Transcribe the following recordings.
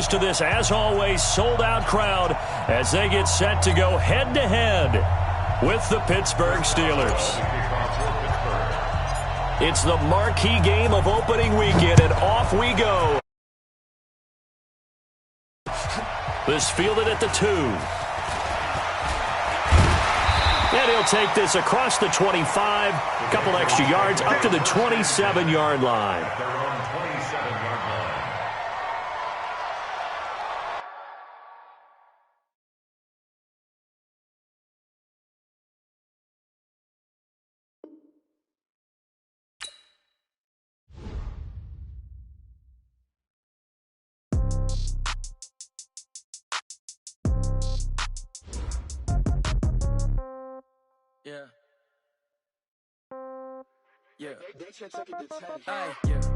close to this, as always, sold-out crowd as they get set to go head-to-head with the Pittsburgh Steelers. It's the marquee game of opening weekend, and off we go. This fielded at the 2. And he'll take this across the 25, a couple extra yards, up to the 27-yard line.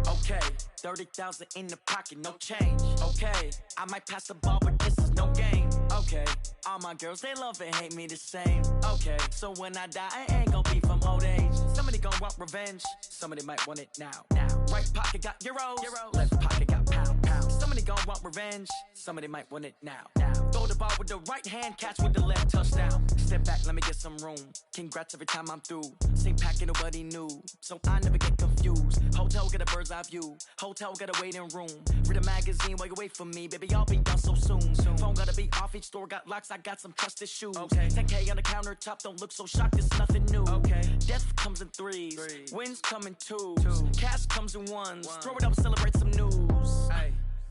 Okay, 30,000 in the pocket, no change. Okay, I might pass the ball, but this is no game. Okay, all my girls, they love and hate me the same. Okay, so when I die, I ain't gon' be from old age. Somebody gon' want revenge, somebody might want it now. Right pocket got euros, left pocket got pound. Somebody gon' want revenge, somebody might want it now. Throw the ball with the right hand, catch with the left, touchdown. Step back, let me get some room. Congrats every time I'm through. Same packet, nobody knew, so I never get confused. Hotel get a bird's eye view, hotel get a waiting room. Read a magazine while you wait for me, baby, I'll be done so soon. Phone gotta be off, each store got locks, I got some trusted shoes. 10K on the countertop, don't look so shocked, it's nothing new. Death comes in threes, wins come in twos, cash comes in ones. Throw it up, celebrate some news.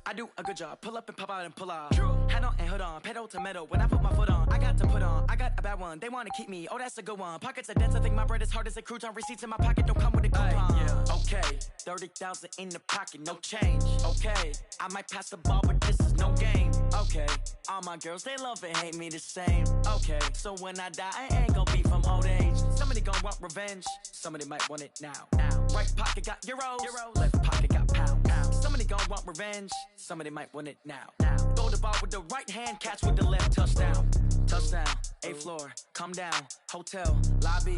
I do a good job, pull up and pop out and pull off. Head on and hood on, pedal to metal. When I put my foot on, I got to put on. I got a bad one, they wanna keep me, oh that's a good one. Pockets are dense, I think my bread is hard as a crouton. Receipts in my pocket don't come with a coupon. Okay, 30,000 in the pocket, no change. Okay, I might pass the ball, but this is no game. Okay, all my girls, they love and hate me the same. Okay, so when I die, I ain't gon' be from old age. Somebody gon' want revenge, somebody might want it now. Right pocket got euros, left pocket got pound. Somebody gon' want revenge, somebody might want it now. Throw the ball with the right hand, catch with the left, touchdown. Touchdown, 8th floor, come down, hotel, lobby.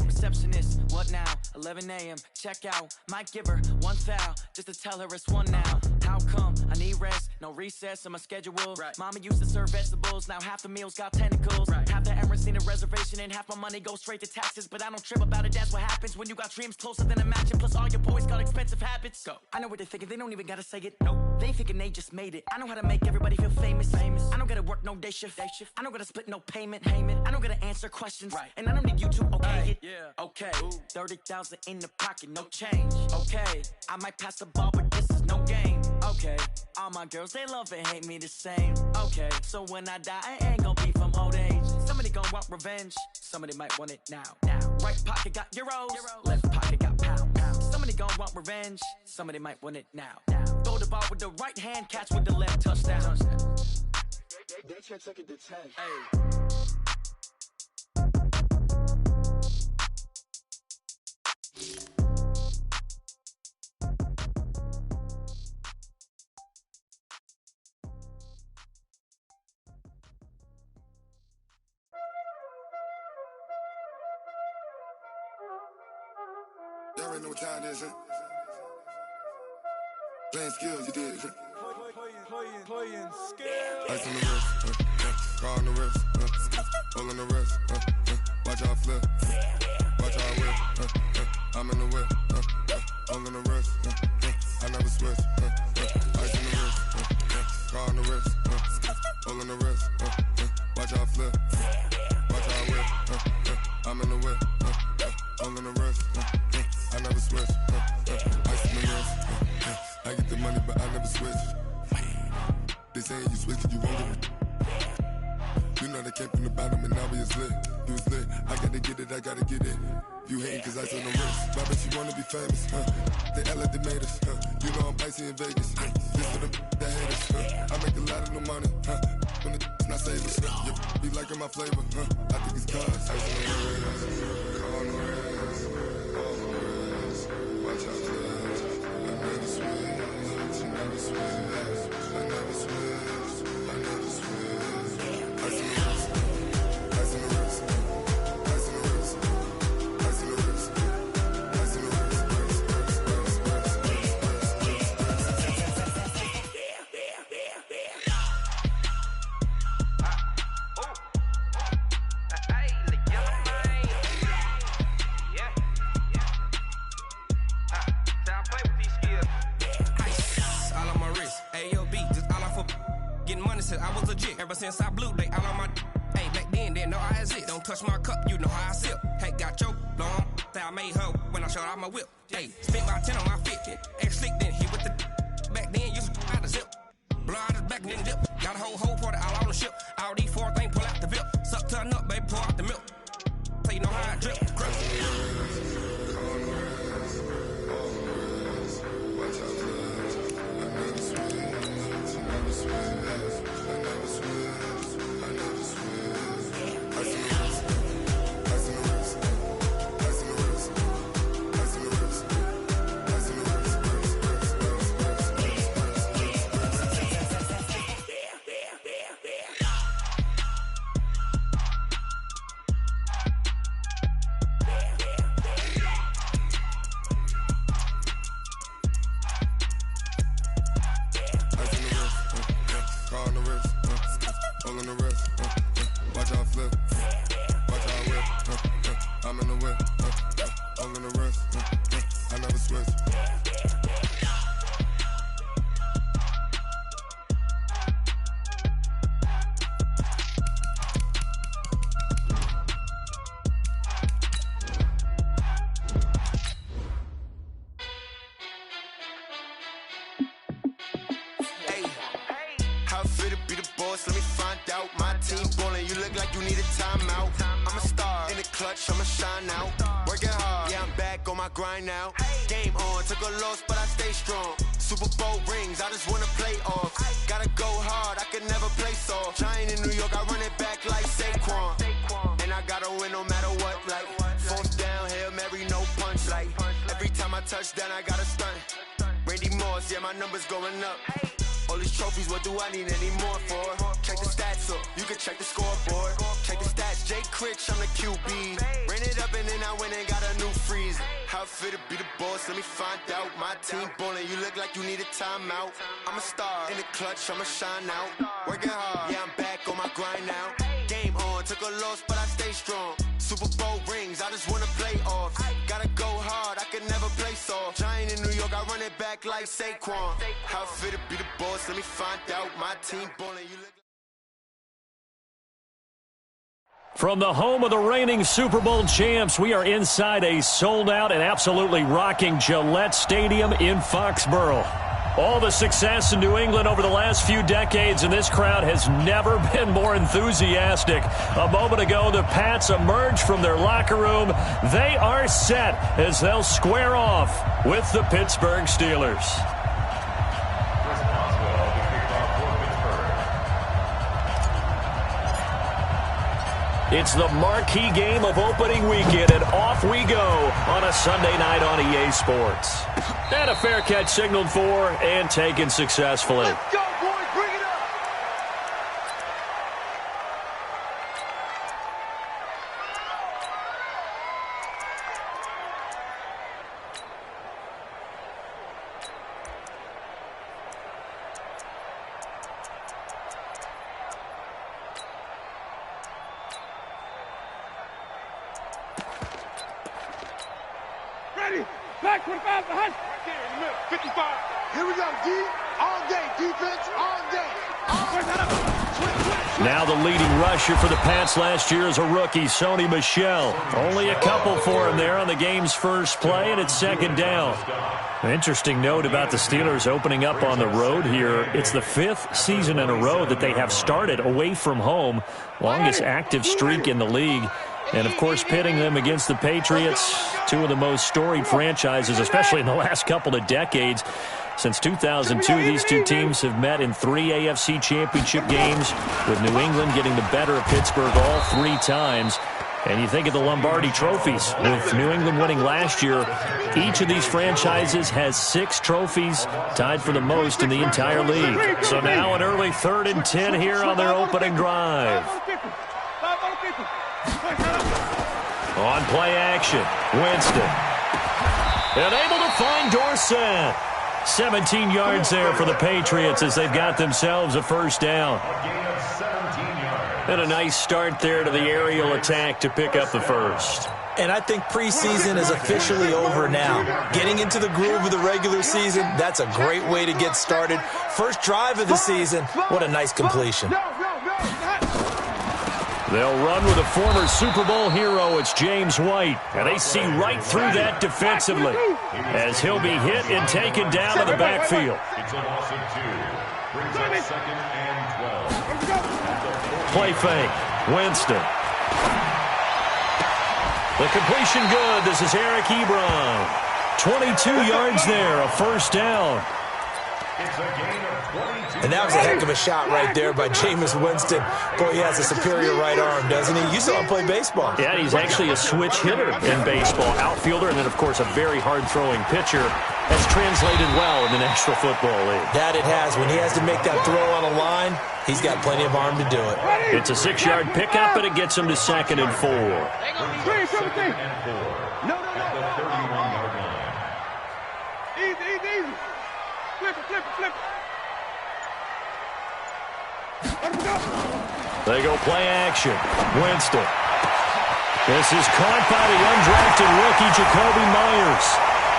Receptionist, what now? 11 a.m., check out. Might give her one foul, just to tell her it's one now. How come? I need rest, no recess in my schedule. Mama used to serve vegetables, now half the meals got tentacles. Half the Emirates need a reservation and half my money goes straight to taxes. But I don't trip about it, that's what happens when you got dreams closer than a match. And plus all your boys got expensive habits. Go. I know what they're thinking, they don't even gotta say it. Nope. They thinking they just made it. I know how to make everybody feel famous. I don't gotta work no day shift. I don't gotta split no payment. I don't gotta answer questions. And I don't need you to okay it. Okay, 30,000 in the pocket, no change. Okay, I might pass the ball, but this is no game. Okay, all my girls, they love and hate me the same. Okay, so when I die, I ain't gon' be from old age. Somebody gon' want revenge, somebody might want it now. Right pocket got euros, left pocket got pound. Somebody gon' want revenge, somebody might want it now. Throw the ball with the right hand, catch with the left, touchdown. They took it to 10. Y'all already know what time it is, huh? Playing skills, you did, huh? Playing skills. Ice on the wrist, car on the wrist, hole on the wrist, watch out flip, watch out whip, I'm in the whip, hole on the wrist, I never switch, ice on the wrist, car on the wrist, hole on the wrist, watch out flip, watch out whip, I'm in the whip, hole on the wrist, I never switch, ice on the wrist, I get the money but I never switch. They saying you switch and you won't get it. You know they came from the bottom and now we is lit. You was lit, I gotta get it, I gotta get it. You hating cause ice on the wrist. Why bet you wanna be famous, They act like they made us, You know I'm icy in Vegas, This for the that hate us, I make a lot of new money, When the not save us, You be liking my flavor, I think it's cause ice on the wrist, car on the wrist, all on the wrist, watch out flash, I never switch, I never switch, I never switch, I never switch, ice on the wrist, ice on the wrist, ice on the wrist, ice on the wrist, ice on the wrist, Ever since I blew, they all on my hey, back then, didn't know I exist. Don't touch my cup, you know how I sip. Hey, got your long, say I made her when I showed out my whip. Hey, spent about 10 on my fit. Ex-slick, then hit with the back then, used to out the zip. Blow out his back, then dip. Got a whole party all on the ship. All these 4 things, pull out the VIP. Suck to a nut, baby, pour out the milk. So you know how I drip. Let me find out. My team ballin', you look like you need a timeout. I'm a star in the clutch, I'ma shine out. Working hard, yeah, I'm back on my grind now. Game on, took a loss, but I stay strong. Super Bowl rings, I just wanna play off. Gotta go hard, I can never play soft. Giant in New York, I run it back like Saquon. And I gotta win no matter what, like 4th down, Hail Mary, no punch. Like every time I touch down, I gotta stunt. Randy Moss, yeah, my numbers going up. All these trophies, what do I need any more for? Check the stats up, you can check the scoreboard. Check the stats, Jay Critch, I'm the QB. Ran it up and then I went and got a new freeze. How it feel to be the boss, let me find out. My team ballin', you look like you need a timeout. I'm a star in the clutch, I'ma shine out. Working hard, yeah, I'm back on my grind now. Game on, took a loss, but I stay strong. Super Bowl rings, I just wanna play off. Gotta go hard, I can never play soft. Giant in New York, I run it back like Saquon. How it feel to be the boss, let me find out. My team ballin', you look. From the home of the reigning Super Bowl champs, we are inside a sold-out and absolutely rocking Gillette Stadium in Foxborough. All the success in New England over the last few decades, and this crowd has never been more enthusiastic. A moment ago, the Pats emerged from their locker room. They are set as they'll square off with the Pittsburgh Steelers. It's the marquee game of opening weekend, and off we go on a Sunday night on EA Sports. And a fair catch signaled for and taken successfully. Let's go, boys. Bring it up. Ready. Back 25 behind. Right there in the middle. 55. Here we go, D. All day. Defense all day. Now the leading rusher for the Pats last year is a rookie, Sony Michel. Only a couple for him there on the game's first play, and it's second down. An interesting note about the Steelers opening up on the road here. It's the 5th season in a row that they have started away from home, longest active streak in the league. And, of course, pitting them against the Patriots, two of the most storied franchises, especially in the last couple of decades. Since 2002, these two teams have met in 3 AFC championship games, with New England getting the better of Pittsburgh all 3 times. And you think of the Lombardi trophies, with New England winning last year. Each of these franchises has 6 trophies, tied for the most in the entire league. So now an early 3rd and 10 here on their opening drive. On play action, Winston. And able to find Dorsett. 17 yards there for the Patriots as they've got themselves a first down. And a nice start there to the aerial attack to pick up the first. And I think preseason is officially over now. Getting into the groove of the regular season, that's a great way to get started. First drive of the season, what a nice completion. They'll run with a former Super Bowl hero. It's James White. And they see right through that defensively as he'll be hit and taken down to the backfield. It's a loss of 2. Brings up 2nd and 12. Play fake. Winston. The completion good. This is Eric Ebron. 22 yards there, a first down. It's a gain of 22. And that was a heck of a shot right there by Jameis Winston. Boy, he has a superior right arm, doesn't he? You saw him play baseball. Yeah, he's actually a switch hitter in baseball. Outfielder, and then, of course, a very hard-throwing pitcher. Has translated well in the National Football League. That it has. When he has to make that throw on a line, he's got plenty of arm to do it. It's a 6-yard pickup, and it gets him to 2nd and 4. No. At the 31-yard line. Easy. Flip it. They go play action. Winston. This is caught by the undrafted rookie Jacoby Myers.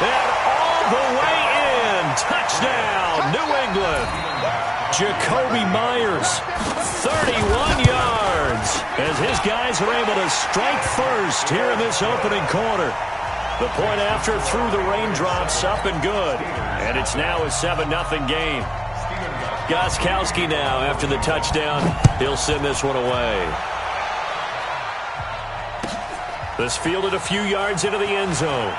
And all the way in. Touchdown, New England. Jacoby Myers, 31 yards. As his guys are able to strike first here in this opening quarter. The point after through the raindrops, up and good. And it's now a 7-0 game. Gostkowski now after the touchdown. He'll send this one away. This fielded a few yards into the end zone.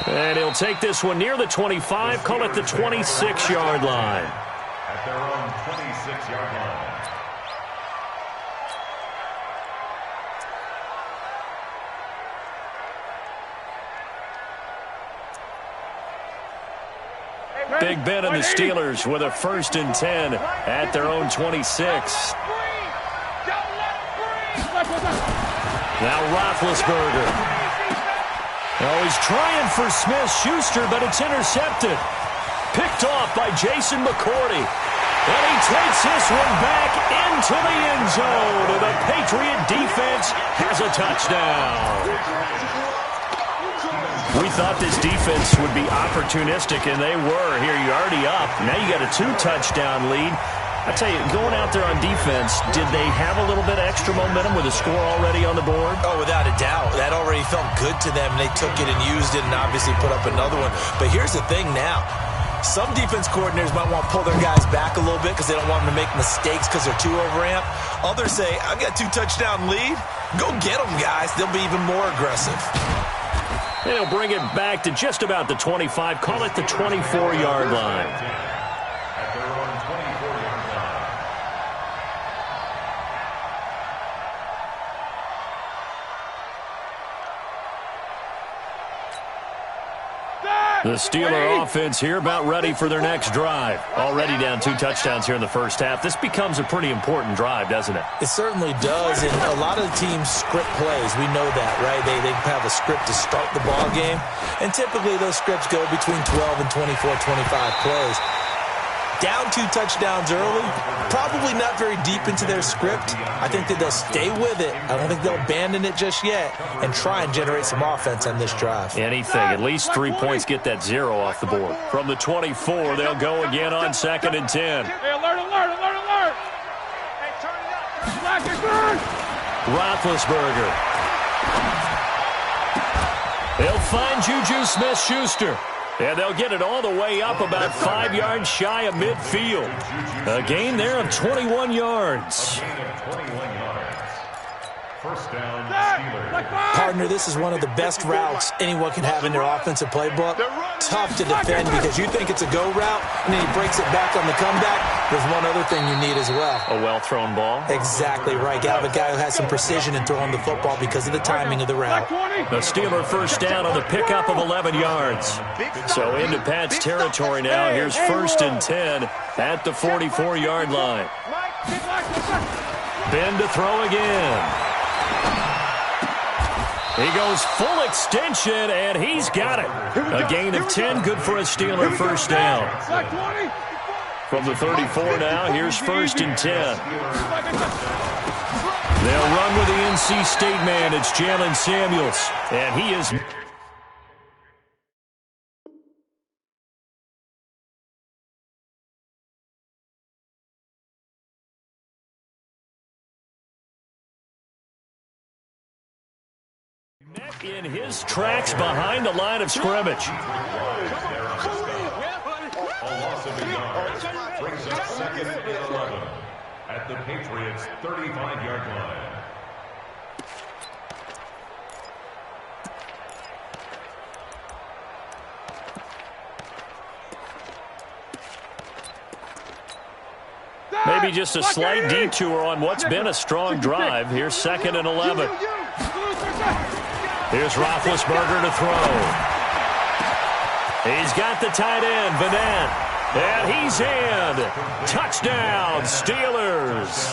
And he'll take this one near the 25, call it the 26-yard line. At their own 26-yard line. Big Ben and the Steelers with a 1st and 10 at their own 26. Now Roethlisberger. Oh, he's trying for Smith-Schuster, but it's intercepted. Picked off by Jason McCourty. And he takes this one back into the end zone. And the Patriot defense has a touchdown. We thought this defense would be opportunistic, and they were. Here, you're already up. Now you got a 2-touchdown lead. I tell you, going out there on defense, did they have a little bit of extra momentum with a score already on the board? Oh, without a doubt. That already felt good to them. They took it and used it and obviously put up another one. But here's the thing now. Some defense coordinators might want to pull their guys back a little bit because they don't want them to make mistakes because they're too overamped. Others say, I've got a 2-touchdown lead. Go get them, guys. They'll be even more aggressive. They'll bring it back to just about the 25. Call it the 24-yard line. At their own 24-yard line. The Steeler offense here about ready for their next drive. Already down 2 touchdowns here in the first half. This becomes a pretty important drive, doesn't it? It certainly does, and a lot of the teams script plays. We know that, right? They have a script to start the ball game, and typically those scripts go between 12 and 24, 25 plays. Down 2 touchdowns early, probably not very deep into their script. I think that they'll stay with it. I don't think they'll abandon it just yet and try and generate some offense on this drive. Anything. At least 3 points, get that 0 off the board. From the 24, they'll go again on 2nd and 10. Hey, alert. Hey, turn it up. Black is good. Roethlisberger. They'll find Juju Smith-Schuster. And they'll get it all the way up about 5 yards shy of midfield. A gain there of 21 yards. First down, Steelers. Partner, this is one of the best routes anyone can have in their offensive playbook. Tough to defend because you think it's a go route, and then he breaks it back on the comeback. There's one other thing you need as well. A well-thrown ball. Exactly right. You have a guy who has some precision in throwing the football because of the timing of the route. The Steeler first down on the pickup of 11 yards. So into Pat's territory now. Here's 1st and 10 at the 44-yard line. Ben to throw again. He goes full extension, and he's got it. A gain of 10, good for a Steeler first down. From the 34 now, here's 1st and 10. They'll run with the NC State man. It's Jalen Samuels, and he is In his tracks behind the line of scrimmage. A loss of a yard brings up 2nd and 11 at the Patriots' 35-yard line. Maybe just a slight detour on what's been a strong drive. Here's 2nd and 11. Here's Roethlisberger to throw. He's got the tight end, Vanette. And he's in. Touchdown, Steelers.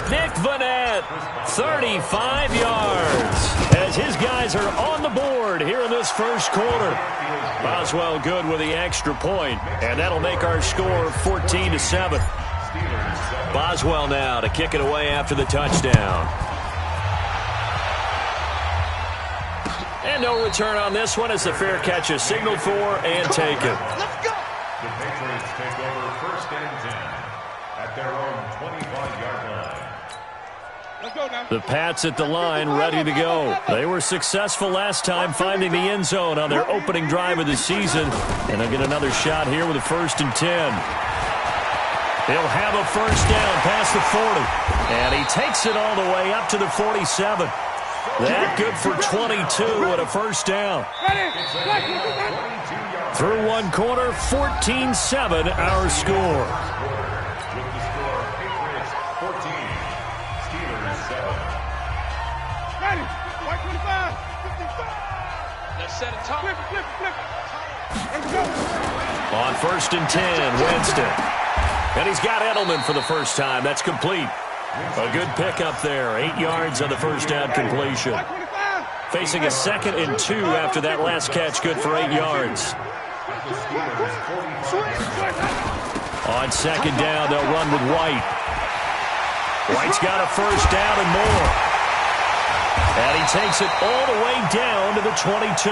Nick Vanette, 35 yards. As his guys are on the board here in this first quarter. Boswell good with the extra point, and that'll make our score 14-7. Boswell now to kick it away after the touchdown. And no return on this one as the fair catch is signaled for and taken. Let's go. The Patriots take over 1st and 10 at their own 25-yard line. Let's go now. The Pats at the line ready to go. They were successful last time finding the end zone on their opening drive of the season. And they'll get another shot here with a 1st and 10. He'll have a first down past the 40. And he takes it all the way up to the 47. That good for 22 and a first down. Through one quarter, 14-7 our score. With the score, Patriots 14, Steelers 7. Ready. White 25. 55. Let's set it top. Flip it. Let's go. On 1st and 10, Winston. And he's got Edelman for the first time. That's complete. A good pickup there. 8 yards on the first down completion. Facing a 2nd and 2 after that last catch. Good for 8 yards. On 2nd down, they'll run with White. White's got a first down and more. And he takes it all the way down to the 22.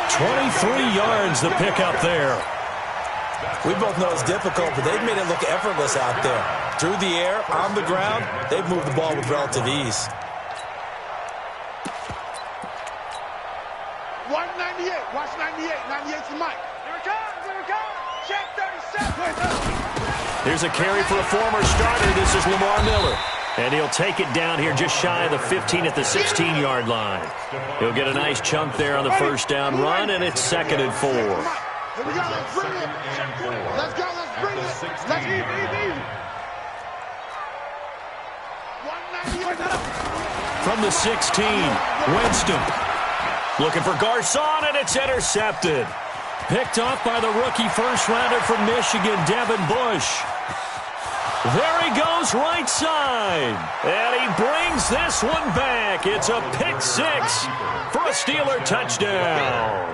23 yards the pickup there. We both know it's difficult, but they've made it look effortless out there. Through the air, on the ground, they've moved the ball with relative ease. 198. Watch 98. 98's the mic. Here it comes. Check 37. Here's a carry for a former starter. This is Lamar Miller. And he'll take it down here just shy of the 15 at the 16-yard line. He'll get a nice chunk there on the first down run, and it's 2nd and 4. Here we go. Let's bring it. Let's go. Let's bring it. Let's easy. 198. From the 16, Winston. Looking for Garcon, and it's intercepted. Picked off by the rookie first-rounder from Michigan, Devin Bush. There he goes right side. And he brings this one back. It's a pick 6 for a Steeler touchdown.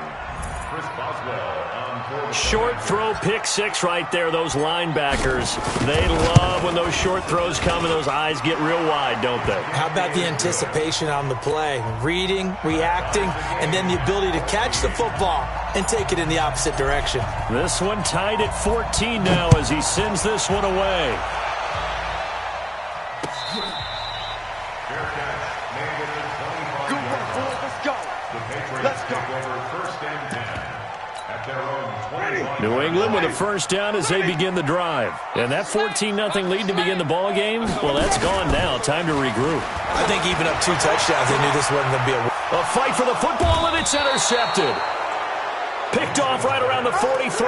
Chris Boswell on 4. Short throw, pick 6 right there. Those linebackers, they love when those short throws come and those eyes get real wide, don't they? How about the anticipation on the play? Reading, reacting, and then the ability to catch the football and take it in the opposite direction. This one tied at 14 now as he sends this one away. Fair catch made at the 25-yard line. Let's go. The Patriots take over 1st and 10 at their own 25. New England with a first down as they begin the drive. And that 14-0 lead to begin the ball game, well, that's gone now. Time to regroup. I think even up 2 touchdowns, they knew this wasn't going to be a... A fight for the football, and it's intercepted. Picked off right around the 43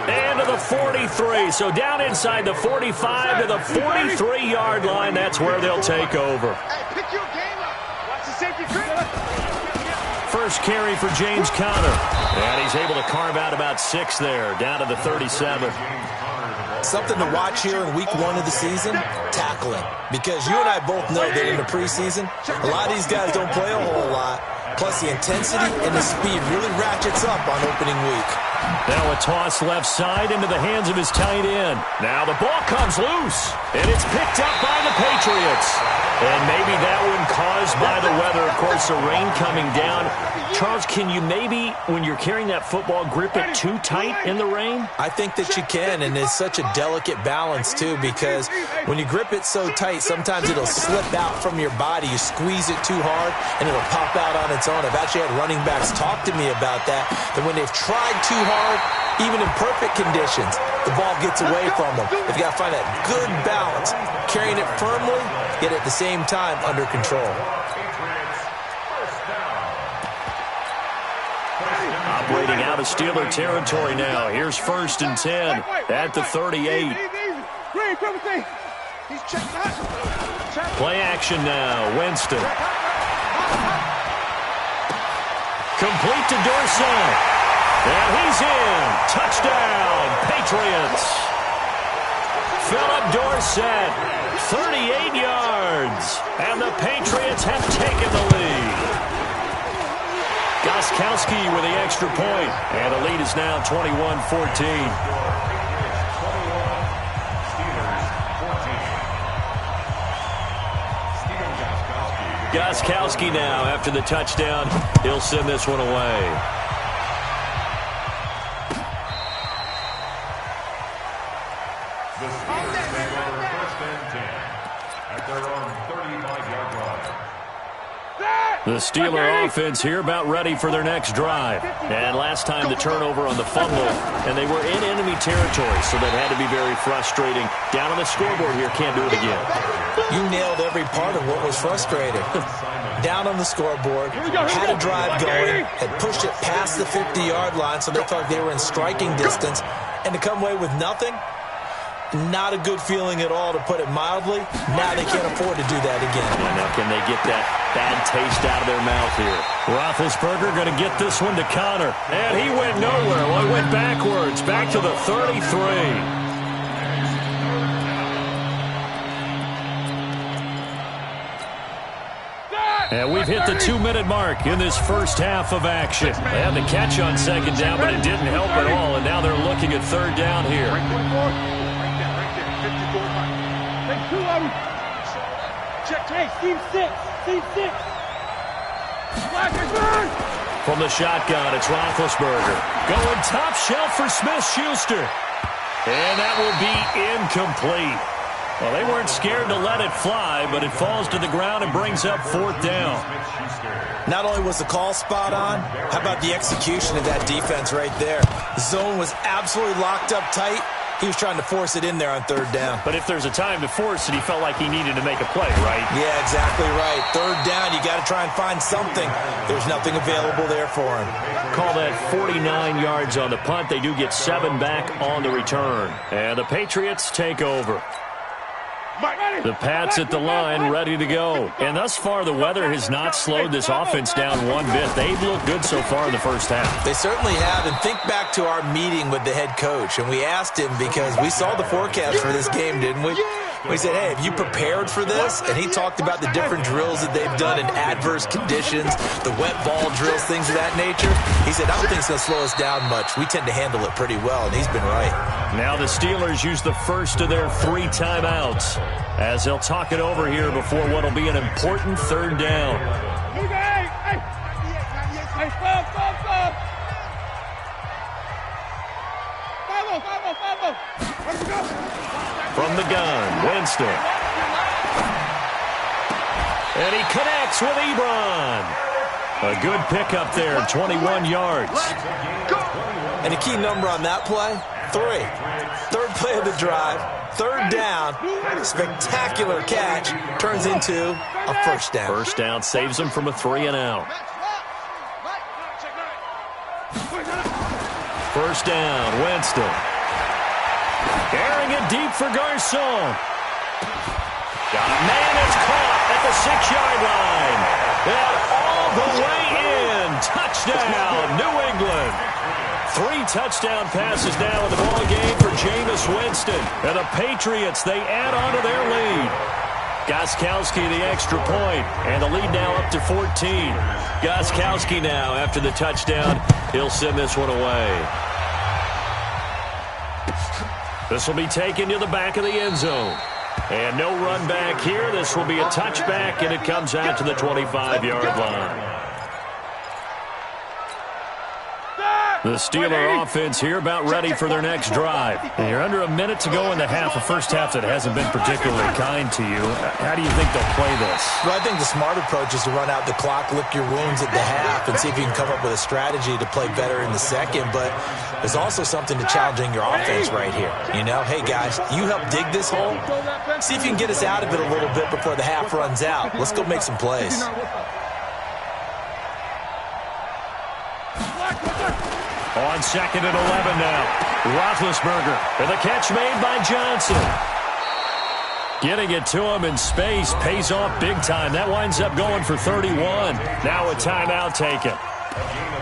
and to the 43. So down inside the 45 to the 43-yard line. That's where they'll take over. Hey, pick your game up. Watch the safety trip. First carry for James Conner. And he's able to carve out about 6 there, down to the 37. Something to watch here in week 1 of the season, tackling. Because you and I both know that in the preseason, a lot of these guys don't play a whole lot. Plus the intensity and the speed really ratchets up on opening week. Now a toss left side into the hands of his tight end. Now the ball comes loose, and it's picked up by the Patriots. And maybe that one caused by the weather. Of course, the rain coming down. Charles, can you maybe, when you're carrying that football, grip it too tight in the rain? I think that you can, and it's such a delicate balance, too, because when you grip it so tight, sometimes it'll slip out from your body. You squeeze it too hard, and it'll pop out on its its own. I've actually had running backs talk to me about that when they've tried too hard, even in perfect conditions, the ball gets away from them. They've got to find that good balance, carrying it firmly, yet at the same time under control. Operating out of Steeler territory now. Here's 1st and 10 at the 38. Play action now. Winston. Complete to Dorsett. And he's in. Touchdown, Patriots. Philip Dorsett, 38 yards. And the Patriots have taken the lead. Gostkowski with the extra point. And the lead is now 21-14. Gostkowski now after the touchdown. He'll send this one away. The Steelers take over 1st and 10 at their own 35-yard line. The Steeler offense here about ready for their next drive. And last time the turnover on the fumble, and they were in enemy territory, so that had to be very frustrating. Down on the scoreboard here, can't do it again. You nailed every part of what was frustrating. Down on the scoreboard, had a drive going, had pushed it past the 50-yard line, so they thought they were in striking distance, and to come away with nothing, not a good feeling at all, to put it mildly. Now they can't afford to do that again. Yeah, now can they get that bad taste out of their mouth here? Roethlisberger going to get this one to Connor. And he went nowhere. Well, he went backwards, back to the 33. And we've hit the 2-minute mark in this first half of action. They had the catch on 2nd down, but it didn't help at all. And now they're looking at 3rd down here. From the shotgun, it's Roethlisberger. Going top shelf for Smith-Schuster. And that will be incomplete. Well, they weren't scared to let it fly, but it falls to the ground and brings up 4th down. Not only was the call spot on, how about the execution of that defense right there? The zone was absolutely locked up tight. He was trying to force it in there on 3rd down. But if there's a time to force it, he felt like he needed to make a play, right? Yeah, exactly right. 3rd down, you got to try and find something. There's nothing available there for him. Call that 49 yards on the punt. They do get 7 back on the return. And the Patriots take over. The Pats at the line, ready to go. And thus far, the weather has not slowed this offense down one bit. They've looked good so far in the first half. They certainly have. And think back to our meeting with the head coach. And we asked him, because we saw the forecast for this game, didn't we? We said, hey, have you prepared for this? And he talked about the different drills that they've done in adverse conditions, the wet ball drills, things of that nature. He said, I don't think it's going to slow us down much. We tend to handle it pretty well, and he's been right. Now the Steelers use the first of their 3 timeouts as they'll talk it over here before what will be an important 3rd down. From the gun, Winston. And he connects with Ebron. A good pickup there, 21 yards. And a key number on that play, 3. 3rd play of the drive, 3rd down, spectacular catch, turns into a 1st down. 1st down saves him from a 3-and-out. 1st down, Winston. Airing it deep for Garçon. Man is caught at the 6-yard line. And all the way in. Touchdown, New England. 3 touchdown passes now in the ball game for Jameis Winston. And the Patriots, they add on to their lead. Gostkowski the extra point, and the lead now up to 14. Gostkowski now after the touchdown. He'll send this one away. This will be taken to the back of the end zone. And no run back here. This will be a touchback, and it comes out to the 25-yard line. The Steeler offense here about ready for their next drive. And you're under a minute to go in the half, a first half that hasn't been particularly kind to you. How do you think they'll play this? Well, I think the smart approach is to run out the clock, lick your wounds at the half, and see if you can come up with a strategy to play better in the second. But there's also something to challenging your offense right here. You know, hey, guys, you help dig this hole. See if you can get us out of it a little bit before the half runs out. Let's go make some plays. On 2nd and 11 now. Roethlisberger, and the catch made by Johnson. Getting it to him in space pays off big time. That winds up going for 31. Now a timeout taken.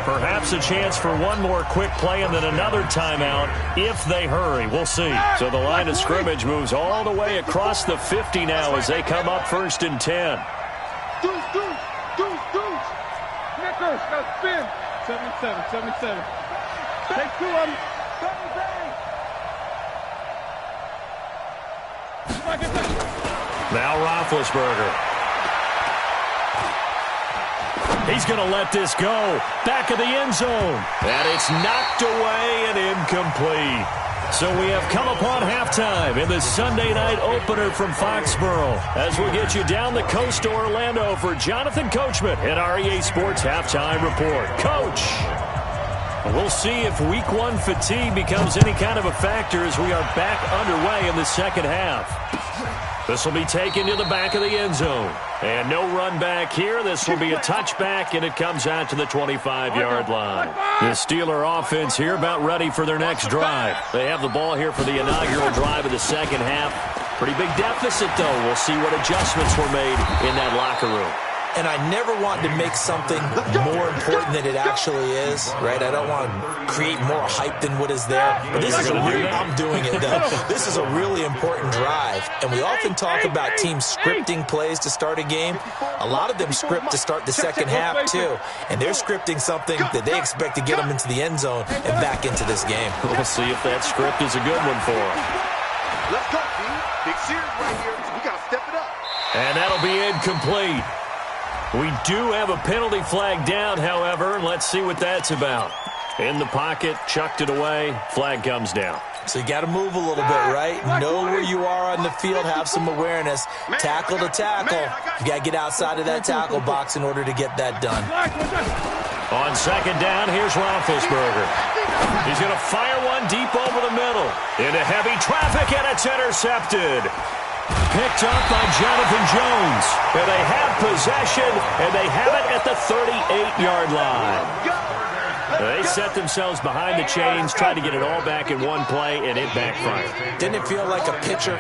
Perhaps a chance for one more quick play and then another timeout if they hurry. We'll see. So the line of scrimmage moves all the way across the 50 now as they come up 1st and 10. Nickers, now spin. 77. Take 2 of them. Now Roethlisberger. He's going to let this go. Back of the end zone. And it's knocked away and incomplete. So we have come upon halftime in the Sunday night opener from Foxborough as we get you down the coast to Orlando for Jonathan Coachman at our EA Sports Halftime Report. Coach, we'll see if Week 1 fatigue becomes any kind of a factor as we are back underway in the second half. This will be taken to the back of the end zone. And no run back here. This will be a touchback, and it comes out to the 25-yard line. The Steeler offense here about ready for their next drive. They have the ball here for the inaugural drive of the second half. Pretty big deficit, though. We'll see what adjustments were made in that locker room. And I never want to make something more important than it actually is, right? I don't want to create more hype than what is there. But this is I'm doing it, though. This is a really important drive. And we often talk about teams scripting plays to start a game. A lot of them script to start the second half, too. And they're scripting something that they expect to get them into the end zone and back into this game. We'll see if that script is a good one for them. Let's go, team. Big series right here. We got to step it up. And that'll be incomplete. We do have a penalty flag down, however, and let's see what that's about. In the pocket, chucked it away, flag comes down. So you got to move a little bit, right? Know where you are on the field, have some awareness. Tackle to tackle. You got to get outside of that tackle box in order to get that done. On 2nd down, here's Roethlisberger. He's going to fire one deep over the middle. Into heavy traffic, and it's intercepted. Picked up by Jonathan Jones. And they have possession, and they have it at the 38-yard line. They set themselves behind the chains, tried to get it all back in one play, and it backfired. Didn't it feel like a pitcher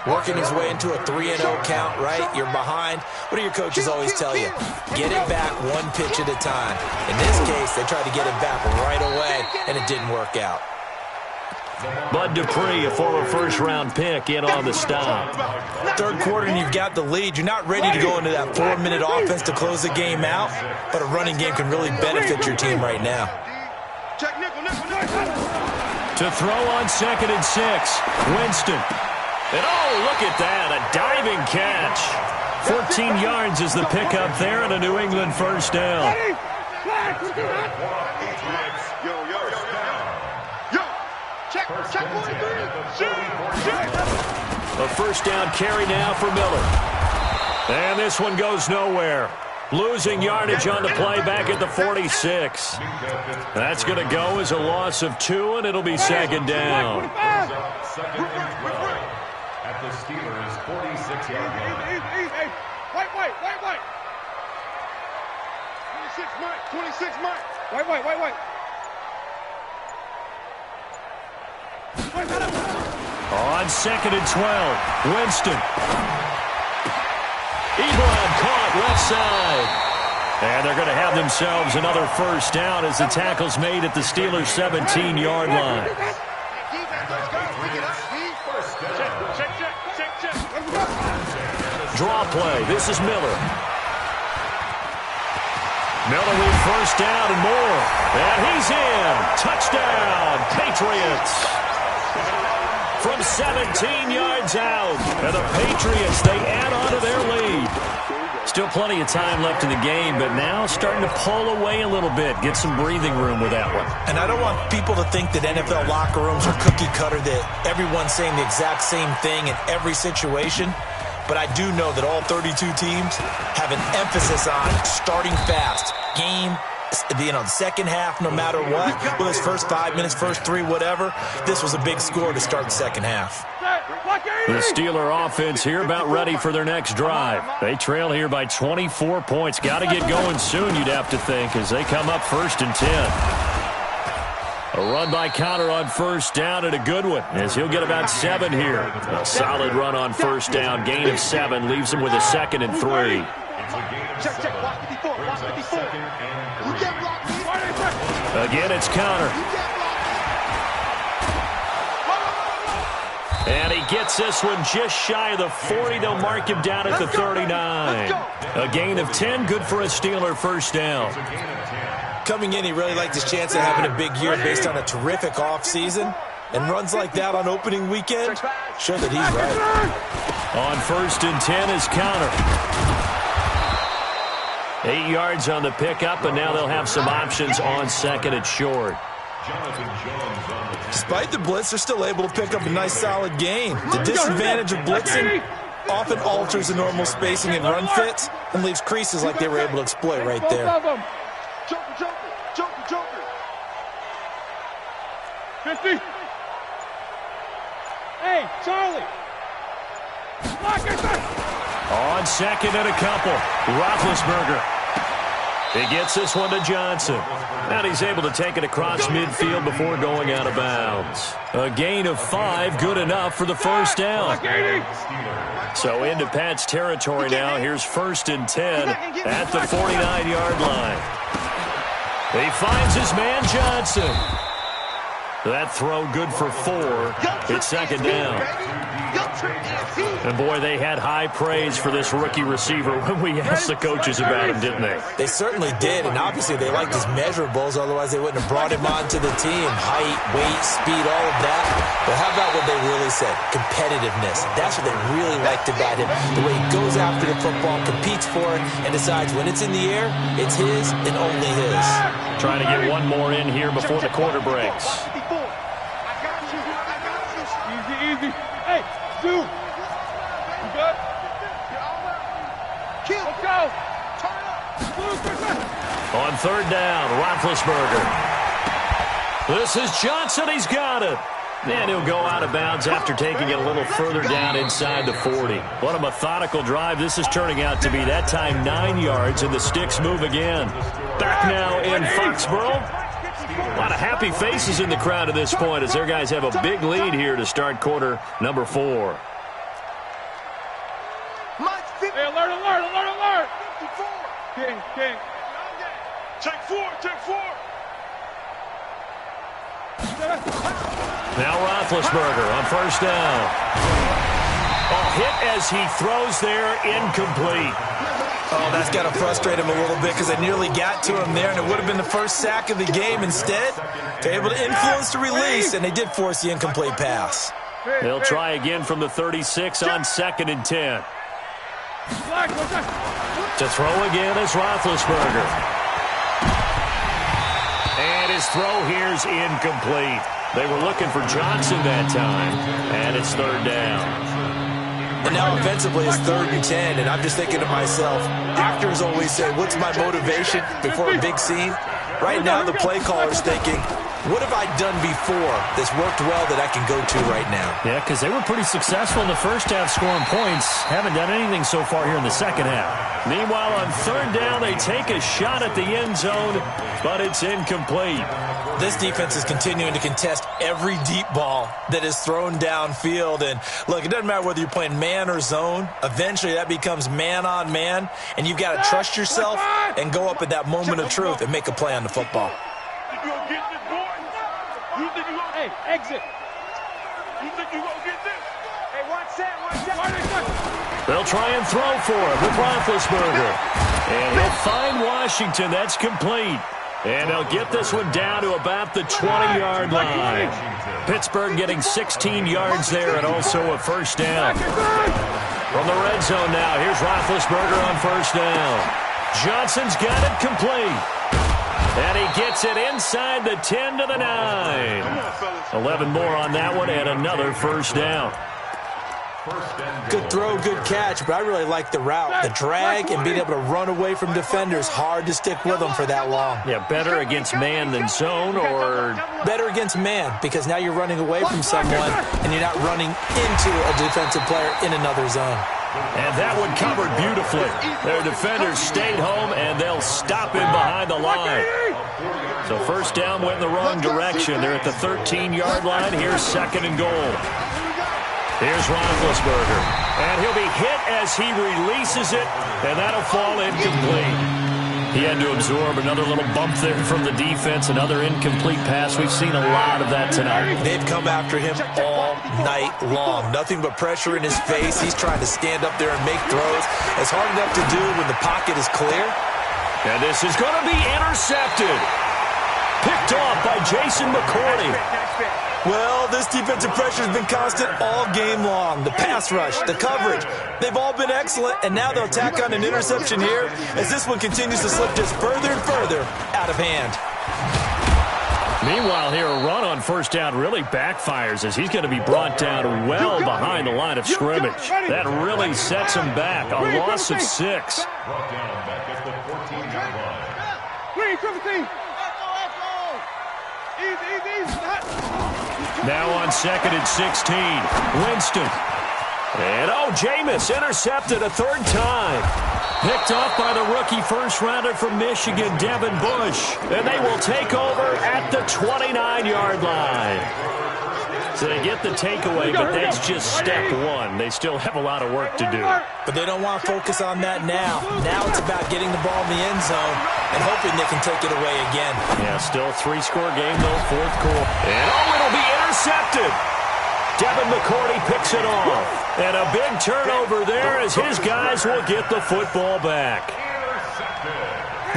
working his way into a 3-0 count, right? You're behind. What do your coaches always tell you? Get it back one pitch at a time. In this case, they tried to get it back right away, and it didn't work out. Bud Dupree, a former first-round pick, in on the stop. Third quarter and you've got the lead. You're not ready to go into that 4-minute offense to close the game out, but a running game can really benefit your team right now. To throw on 2nd and 6, Winston. And oh, look at that, a diving catch. 14 yards is the pickup there and a New England first down. A first down carry now for Miller. And this one goes nowhere. Losing yardage on the play back at the 46. That's going to go as a loss of 2, and it'll be 2nd down. At the Steelers' 46-yard line. White. 26 Mike. White. On 2nd and 12, Winston. Ebron caught left side. And they're going to have themselves another first down as the tackle's made at the Steelers' 17-yard line. Draw play. This is Miller. Miller with first down and more. And he's in. Touchdown, Patriots. From 17 yards out. And the Patriots, they add on to their lead. Still plenty of time left in the game, but now starting to pull away a little bit. Get some breathing room with that one. And I don't want people to think that NFL locker rooms are cookie cutter, that everyone's saying the exact same thing in every situation. But I do know that all 32 teams have an emphasis on starting fast. Game, the second half, no matter what. Whether it's first 5 minutes, first 3, whatever. This was a big score to start the second half. The Steeler offense here about ready for their next drive. They trail here by 24 points. Got to get going soon, you'd have to think, as they come up 1st and 10. A run by Connor on 1st down, and a good one, as he'll get about 7 here. A solid run on 1st down, gain of 7, leaves him with a 2nd and 3. Check. Watch 54. You can't block me. Again, it's Connor. And he gets this one just shy of the 40. They'll mark him down at the 39. A gain of 10, good for a Steeler 1st down. Coming in, he really liked his chance of having a big year based on a terrific offseason. And runs like that on opening weekend show that he's right. On 1st and 10 is Connor. 8 yards on the pickup, and now they'll have some options on 2nd and short. Despite the blitz, they're still able to pick up a nice, solid gain. The disadvantage of blitzing often alters the normal spacing and run fits and leaves creases like they were able to exploit right there. Joker. 50. Hey, Charlie. On 2nd and a couple, Roethlisberger. He gets this one to Johnson. And he's able to take it across midfield before going out of bounds. A gain of 5, good enough for the 1st down. So into Pat's territory now. Here's 1st and 10 at the 49-yard line. He finds his man Johnson. That throw good for 4. It's 2nd down. And, boy, they had high praise for this rookie receiver when we asked the coaches about him, didn't they? They certainly did, and obviously they liked his measurables, otherwise they wouldn't have brought him onto the team. Height, weight, speed, all of that. But how about what they really said? Competitiveness. That's what they really liked about him. The way he goes after the football, competes for it, and decides when it's in the air, it's his and only his. Trying to get one more in here before the quarter breaks. Easy. Hey, dude. You good? Let's go. On 3rd down, Roethlisberger. This is Johnson. He's got it. And he'll go out of bounds after taking it a little further down inside the 40. What a methodical drive this is turning out to be. That time 9 yards, and the sticks move again. Back now in Foxborough. A lot of happy faces in the crowd at this point as their guys have a big lead here to start quarter number 4. Hey, alert. 54. King. Take 4. Now Roethlisberger on 1st down. Hit as he throws there, incomplete. Oh, that's got to frustrate him a little bit because they nearly got to him there, and it would have been the first sack of the game. Instead, they're able to influence the release, and they did force the incomplete pass. They'll try again from the 36 on 2nd and 10. To throw again is Roethlisberger. And his throw here's incomplete. They were looking for Johnson that time, and it's 3rd down. And now offensively it's 3rd and 10, and I'm just thinking to myself, actors always say, what's my motivation before a big scene? Right now the play caller's thinking, what have I done before that's worked well that I can go to right now? Yeah, because they were pretty successful in the first half scoring points. Haven't done anything so far here in the second half. Meanwhile, on 3rd down, they take a shot at the end zone, but it's incomplete. This defense is continuing to contest every deep ball that is thrown downfield. And look, it doesn't matter whether you're playing man or zone. Eventually that becomes man on man, and you've got to trust yourself and go up at that moment of truth and make a play on the football. You gonna get this, boy? You think you gonna... Hey, exit. You think you gonna get this? Hey, watch that. They'll try and throw for him with Roethlisberger. And he'll find Washington. That's complete. And they'll get this one down to about the 20-yard line. Pittsburgh getting 16 yards there and also a 1st down. From the red zone now, here's Roethlisberger on first down. Johnson's got it complete. And he gets it inside the 10 to the 9. 11 more on that one and another first down. Good throw, good catch, but I really like the route. The drag and being able to run away from defenders, hard to stick with them for that long. Yeah, better against man than zone, or better against man, because now you're running away from someone and you're not running into a defensive player in another zone. And that one covered beautifully. Their defenders stayed home, and they'll stop him behind the line. So first down went in the wrong direction. They're at the 13-yard line. Here's second and goal. Here's Roethlisberger. And he'll be hit as he releases it, and that'll fall incomplete. He had to absorb another little bump there from the defense, another incomplete pass. We've seen a lot of that tonight. They've come after him all night long. Nothing but pressure in his face. He's trying to stand up there and make throws. It's hard enough to do when the pocket is clear. And this is going to be intercepted. Picked off by Jason McCourty. Well, this defensive pressure has been constant all game long. The pass rush, the coverage, they've all been excellent, and now they'll tack on an interception here as this one continues to slip just further and further out of hand. Meanwhile, here a run on first down really backfires as he's going to be brought down well behind the line of scrimmage. That really sets him back. A loss of 6. Brought down back at the 14-yard line. Now on second and 16, Winston. And, Jameis intercepted a third time. Picked off by the rookie first-rounder from Michigan, Devin Bush. And they will take over at the 29-yard line. So they get the takeaway, but that's just step one. They still have a lot of work to do. But they don't want to focus on that now. Now it's about getting the ball in the end zone and hoping they can take it away again. Yeah, still 3-score game, though, fourth quarter. And, it'll be intercepted. Devin McCourty picks it off. And a big turnover there as his guys will get the football back.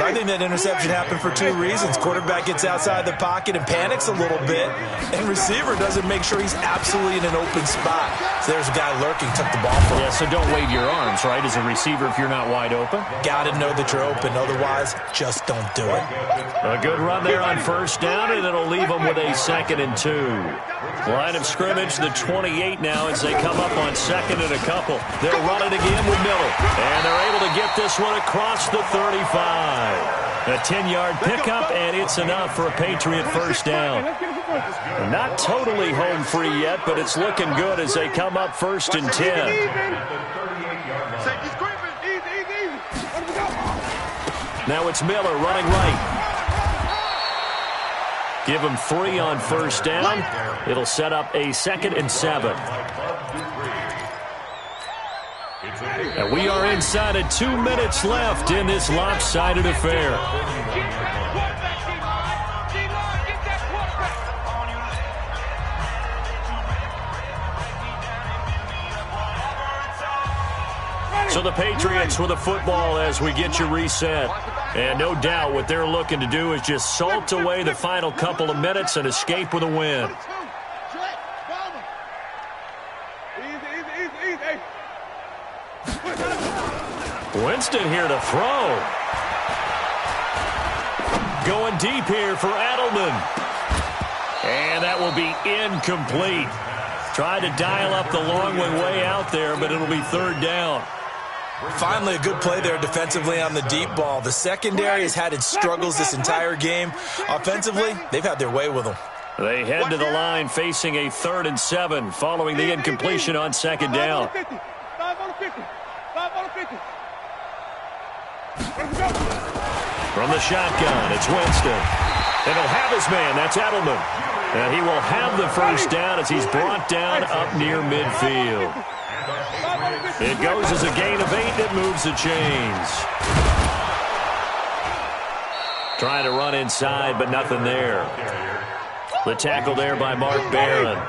I think that interception happened for 2 reasons. Quarterback gets outside the pocket and panics a little bit, and receiver doesn't make sure he's absolutely in an open spot. So there's a guy lurking, took the ball from him. Yeah, so don't wave your arms, right, as a receiver if you're not wide open? Got to know that you're open. Otherwise, just don't do it. A good run there on first down, and it'll leave them with a 2nd and 2. Line of scrimmage, the 28 now as they come up on second and a couple. They'll run it again with Miller, and they're able to get this one across the 35. A 10-yard pickup, and it's enough for a Patriot first down. Not totally home free yet, but it's looking good as they come up 1st and 10. Now it's Miller running right. Give him 3 on first down. It'll set up a 2nd and 7. And we are inside of 2 minutes left in this lopsided affair. So the Patriots with the football as we get you reset. And no doubt what they're looking to do is just salt away the final couple of minutes and escape with a win. Winston here to throw. Going deep here for Edelman. And that will be incomplete. Tried to dial up the long one way out there, but it'll be 3rd down. Finally, a good play there defensively on the deep ball. The secondary has had its struggles this entire game. Offensively, they've had their way with them. They head to the line facing a 3rd and 7 following the incompletion on 2nd down. From the shotgun, it's Winston. And he'll have his man. That's Edelman. And he will have the first down as he's brought down up near midfield. It goes as a gain of 8 that moves the chains. Trying to run inside, but nothing there. The tackle there by Mark Barron.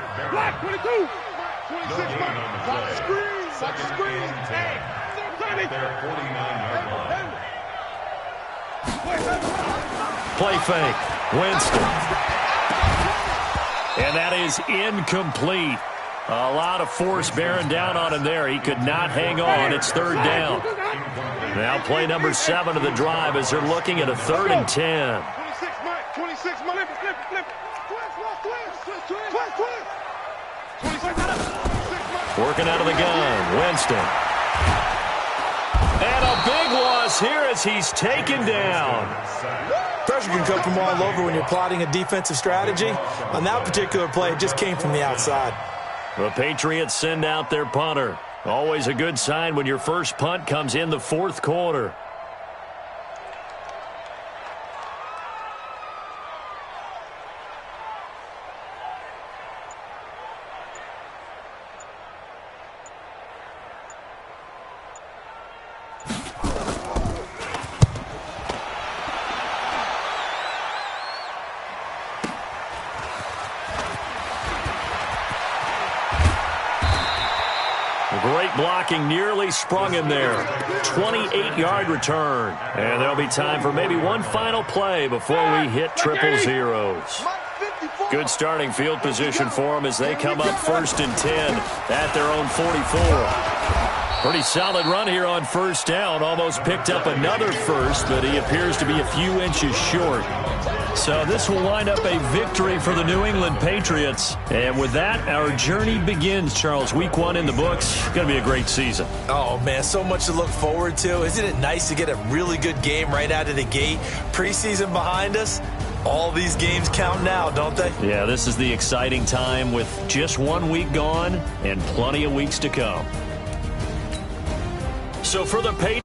Play fake. Winston. And that is incomplete. A lot of force bearing down on him there. He could not hang on. It's third down. Now play number 7 of the drive as they're looking at a 3rd and 10. 26, Mike. Working out of the gun, Winston. And a big loss here as he's taken down. Pressure can come from all over when you're plotting a defensive strategy. On that particular play, it just came from the outside. The Patriots send out their punter. Always a good sign when your first punt comes in the 4th quarter. Great blocking, nearly sprung him there. 28-yard return. And there'll be time for maybe one final play before we hit triple zeros. Good starting field position for them as they come up 1st and 10 at their own 44. Pretty solid run here on 1st down. Almost picked up another first, but he appears to be a few inches short. So this will wind up a victory for the New England Patriots. And with that, our journey begins, Charles. Week 1 in the books. Going to be a great season. Oh, man, so much to look forward to. Isn't it nice to get a really good game right out of the gate? Preseason behind us. All these games count now, don't they? Yeah, this is the exciting time with just 1 week gone and plenty of weeks to come. So for the Patriots,